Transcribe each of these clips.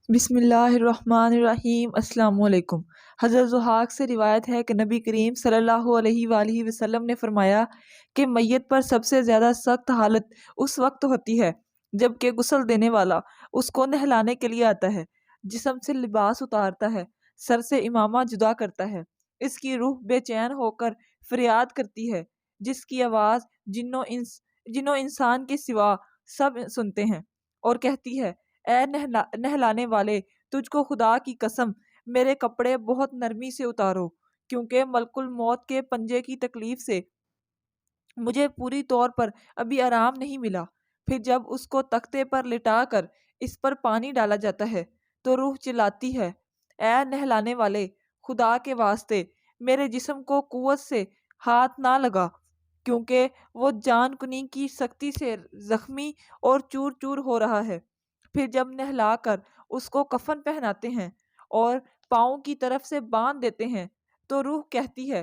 بسم اللہ الرحمن الرحیم۔ السلام علیکم۔ حضرت ضحاک سے روایت ہے کہ نبی کریم صلی اللہ علیہ وآلہ وسلم نے فرمایا کہ میت پر سب سے زیادہ سخت حالت اس وقت ہوتی ہے جب کہ غسل دینے والا اس کو نہلانے کے لیے آتا ہے، جسم سے لباس اتارتا ہے، سر سے امامہ جدا کرتا ہے، اس کی روح بے چین ہو کر فریاد کرتی ہے، جس کی آواز جنوں انسان کے سوا سب سنتے ہیں، اور کہتی ہے: اے نہلانے والے، تجھ کو خدا کی قسم میرے کپڑے بہت نرمی سے اتارو، کیونکہ ملک الموت کے پنجے کی تکلیف سے مجھے پوری طور پر ابھی آرام نہیں ملا۔ پھر جب اس کو تختے پر لٹا کر اس پر پانی ڈالا جاتا ہے تو روح چلاتی ہے: اے نہلانے والے، خدا کے واسطے میرے جسم کو قوت سے ہاتھ نہ لگا، کیونکہ وہ جان کنی کی سختی سے زخمی اور چور چور ہو رہا ہے۔ پھر جب نہلا کر اس کو کفن پہناتے ہیں اور پاؤں کی طرف سے باندھ دیتے ہیں تو روح کہتی ہے: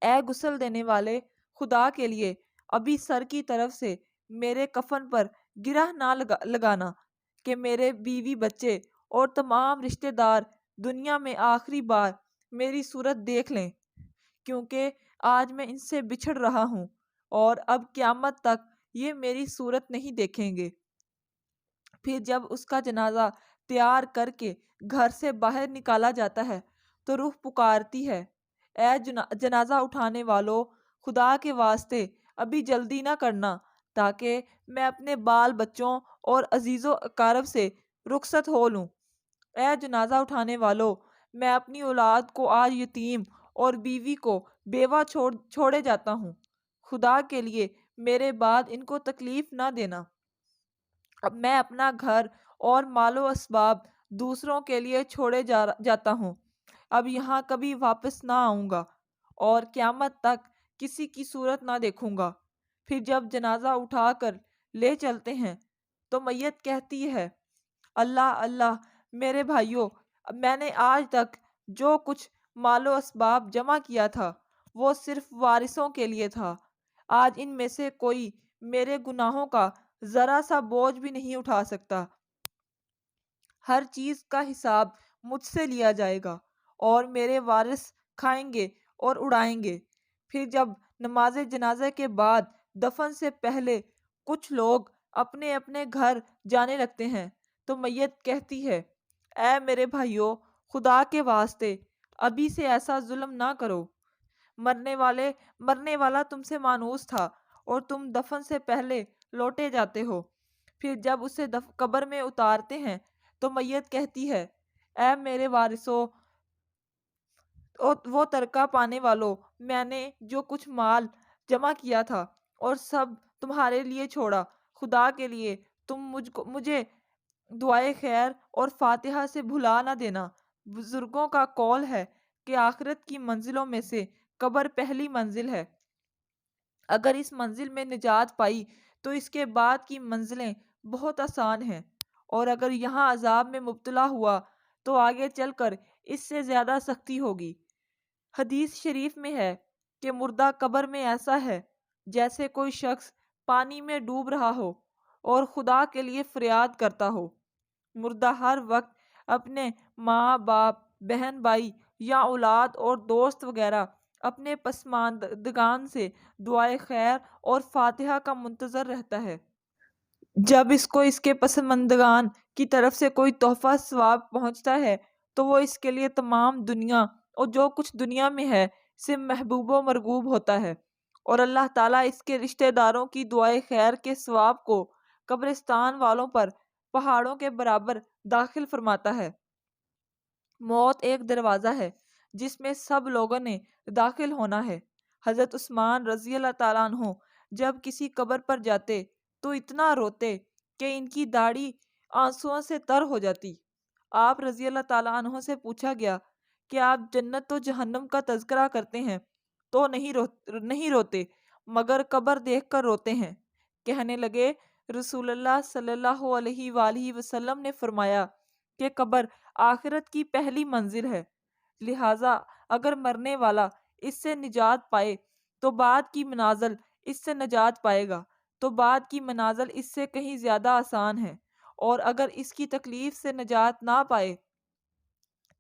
اے غسل دینے والے، خدا کے لیے ابھی سر کی طرف سے میرے کفن پر گرہ نہ لگانا، کہ میرے بیوی بچے اور تمام رشتہ دار دنیا میں آخری بار میری صورت دیکھ لیں، کیونکہ آج میں ان سے بچھڑ رہا ہوں اور اب قیامت تک یہ میری صورت نہیں دیکھیں گے۔ پھر جب اس کا جنازہ تیار کر کے گھر سے باہر نکالا جاتا ہے تو روح پکارتی ہے: اے جنازہ اٹھانے والو، خدا کے واسطے ابھی جلدی نہ کرنا، تاکہ میں اپنے بال بچوں اور عزیز و اقارب سے رخصت ہو لوں۔ اے جنازہ اٹھانے والو، میں اپنی اولاد کو آج یتیم اور بیوی کو بیوہ چھوڑے جاتا ہوں، خدا کے لیے میرے بعد ان کو تکلیف نہ دینا۔ اب میں اپنا گھر اور مال و اسباب دوسروں کے لیے چھوڑے جاتا ہوں، اب یہاں کبھی واپس نہ آؤں گا اور قیامت تک کسی کی صورت نہ دیکھوں گا۔ پھر جب جنازہ اٹھا کر لے چلتے ہیں تو میت کہتی ہے: اللہ اللہ، میرے بھائیوں، میں نے آج تک جو کچھ مال و اسباب جمع کیا تھا وہ صرف وارثوں کے لیے تھا، آج ان میں سے کوئی میرے گناہوں کا ذرا سا بوجھ بھی نہیں اٹھا سکتا۔ ہر چیز کا حساب مجھ سے لیا جائے گا اور میرے وارث کھائیں گے اور اڑائیں گے۔ پھر جب نماز جنازے کے بعد دفن سے پہلے کچھ لوگ اپنے اپنے گھر جانے لگتے ہیں تو میت کہتی ہے: اے میرے بھائیوں، خدا کے واسطے ابھی سے ایسا ظلم نہ کرو، مرنے والا تم سے مانوس تھا اور تم دفن سے پہلے لوٹے جاتے ہو۔ پھر جب اسے قبر میں اتارتے ہیں تو میت کہتی ہے: اے میرے وارثوں، وہ ترکہ پانے والوں، میں نے جو کچھ مال جمع کیا تھا اور سب تمہارے لیے چھوڑا، خدا کے لیے تم مجھے دعائے خیر اور فاتحہ سے بھلا نہ دینا۔ بزرگوں کا قول ہے کہ آخرت کی منزلوں میں سے قبر پہلی منزل ہے، اگر اس منزل میں نجات پائی تو اس کے بعد کی منزلیں بہت آسان ہیں، اور اگر یہاں عذاب میں مبتلا ہوا تو آگے چل کر اس سے زیادہ سختی ہوگی۔ حدیث شریف میں ہے کہ مردہ قبر میں ایسا ہے جیسے کوئی شخص پانی میں ڈوب رہا ہو اور خدا کے لیے فریاد کرتا ہو۔ مردہ ہر وقت اپنے ماں باپ، بہن بھائی یا اولاد اور دوست وغیرہ اپنے پسماندگان سے دعائے خیر اور فاتحہ کا منتظر رہتا ہے۔ جب اس کو اس کے پسماندگان کی طرف سے کوئی تحفہ ثواب پہنچتا ہے تو وہ اس کے لیے تمام دنیا اور جو کچھ دنیا میں ہے سے محبوب و مرغوب ہوتا ہے، اور اللہ تعالیٰ اس کے رشتہ داروں کی دعائے خیر کے ثواب کو قبرستان والوں پر پہاڑوں کے برابر داخل فرماتا ہے۔ موت ایک دروازہ ہے جس میں سب لوگوں نے داخل ہونا ہے۔ حضرت عثمان رضی اللہ تعالیٰ عنہ جب کسی قبر پر جاتے تو اتنا روتے کہ ان کی داڑھی آنسوؤں سے تر ہو جاتی۔ آپ رضی اللہ تعالیٰ عنہ سے پوچھا گیا کہ آپ جنت و جہنم کا تذکرہ کرتے ہیں تو نہیں روتے مگر قبر دیکھ کر روتے ہیں؟ کہنے لگے: رسول اللہ صلی اللہ علیہ وآلہ وسلم نے فرمایا کہ قبر آخرت کی پہلی منزل ہے، لہٰذا اگر مرنے والا اس سے نجات پائے تو بعد کی منازل اس سے نجات پائے گا، تو بعد کی منازل اس سے کہیں زیادہ آسان ہے، اور اگر اس کی تکلیف سے نجات نہ پائے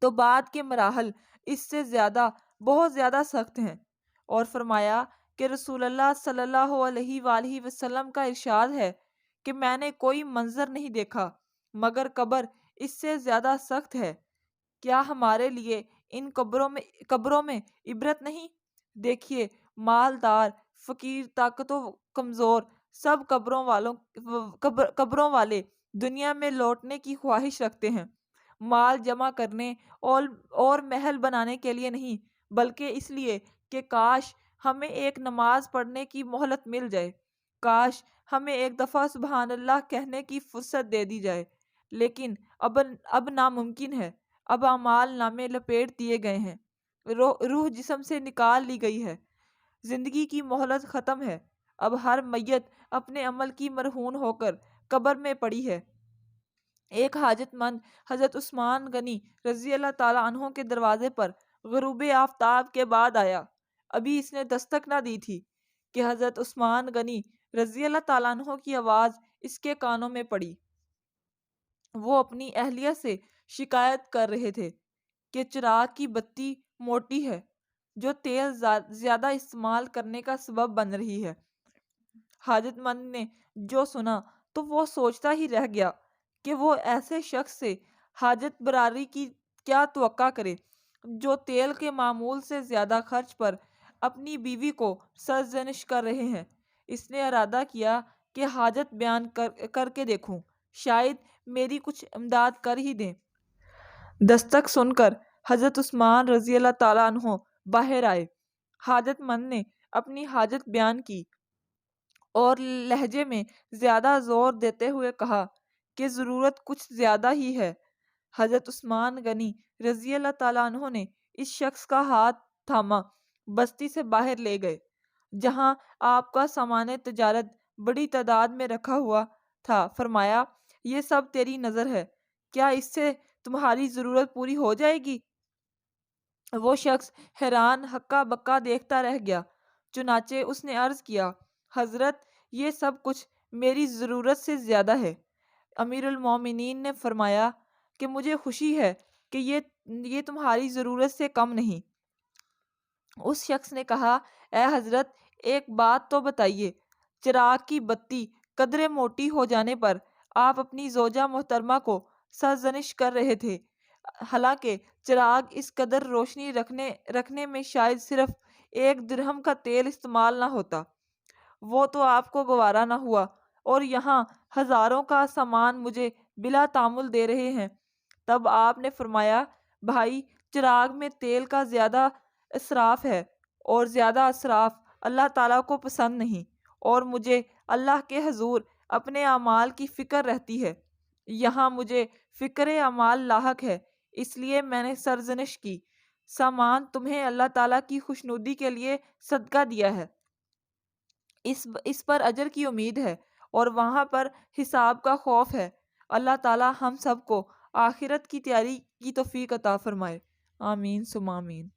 تو بعد کے مراحل اس سے زیادہ بہت زیادہ سخت ہیں۔ اور فرمایا کہ رسول اللہ صلی اللہ علیہ وآلہ وسلم کا ارشاد ہے کہ میں نے کوئی منظر نہیں دیکھا مگر قبر اس سے زیادہ سخت ہے۔ کیا ہمارے لیے ان قبروں میں عبرت نہیں؟ دیکھیے، مالدار، فقیر، طاقت و کمزور، سب قبروں والے دنیا میں لوٹنے کی خواہش رکھتے ہیں، مال جمع کرنے اور محل بنانے کے لیے نہیں، بلکہ اس لیے کہ کاش ہمیں ایک نماز پڑھنے کی مہلت مل جائے، کاش ہمیں ایک دفعہ سبحان اللہ کہنے کی فرصت دے دی جائے، لیکن اب ناممکن ہے۔ اب اعمال نامے لپیٹ دیے گئے ہیں، روح جسم سے نکال لی گئی ہے، زندگی کی مہلت ختم ہے، اب ہر میت اپنے عمل کی مرہون ہو کر قبر میں پڑی ہے۔ ایک حاجت مند حضرت عثمان غنی رضی اللہ تعالیٰ عنہ کے دروازے پر غروب آفتاب کے بعد آیا۔ ابھی اس نے دستک نہ دی تھی کہ حضرت عثمان غنی رضی اللہ تعالیٰ عنہ کی آواز اس کے کانوں میں پڑی۔ وہ اپنی اہلیہ سے شکایت کر رہے تھے کہ چراغ کی بتی موٹی ہے جو تیل زیادہ استعمال کرنے کا سبب بن رہی ہے۔ حاجت مند نے جو سنا تو وہ سوچتا ہی رہ گیا کہ وہ ایسے شخص سے حاجت براری کی کیا توقع کرے جو تیل کے معمول سے زیادہ خرچ پر اپنی بیوی کو سرزنش کر رہے ہیں۔ اس نے ارادہ کیا کہ حاجت بیان کر کے دیکھوں، شاید میری کچھ امداد کر ہی دیں۔ دستک سن کر حضرت عثمان رضی اللہ تعالیٰ عنہ باہر آئے۔ حاجت مند نے اپنی حاجت بیان کی اور لہجے میں زیادہ زور دیتے ہوئے کہا کہ ضرورت کچھ زیادہ ہی ہے۔ حضرت عثمان غنی رضی اللہ تعالیٰ عنہ نے اس شخص کا ہاتھ تھاما، بستی سے باہر لے گئے جہاں آپ کا سامان تجارت بڑی تعداد میں رکھا ہوا تھا۔ فرمایا، یہ سب تیری نظر ہے، کیا اس سے تمہاری ضرورت پوری ہو جائے گی؟ وہ شخص حیران ہکا بکا دیکھتا رہ گیا۔ چنانچہ اس نے عرض کیا، حضرت، یہ سب کچھ میری ضرورت سے زیادہ ہے۔ امیر المومنین نے فرمایا کہ مجھے خوشی ہے کہ یہ تمہاری ضرورت سے کم نہیں۔ اس شخص نے کہا، اے حضرت، ایک بات تو بتائیے، چراغ کی بتی قدرے موٹی ہو جانے پر آپ اپنی زوجہ محترمہ کو سرزنش کر رہے تھے، حالانکہ چراغ اس قدر روشنی رکھنے میں شاید صرف 1 درہم کا تیل استعمال نہ ہوتا، وہ تو آپ کو گوارا نہ ہوا، اور یہاں ہزاروں کا سامان مجھے بلا تعامل دے رہے ہیں۔ تب آپ نے فرمایا، بھائی، چراغ میں تیل کا زیادہ اسراف ہے، اور زیادہ اسراف اللہ تعالیٰ کو پسند نہیں، اور مجھے اللہ کے حضور اپنے اعمال کی فکر رہتی ہے۔ یہاں مجھے فکر اعمال لاحق ہے، اس لیے میں نے سرزنش کی۔ سامان تمہیں اللہ تعالیٰ کی خوشنودی کے لیے صدقہ دیا ہے، اس پر اجر کی امید ہے اور وہاں پر حساب کا خوف ہے۔ اللہ تعالیٰ ہم سب کو آخرت کی تیاری کی توفیق عطا فرمائے، آمین ثم آمین۔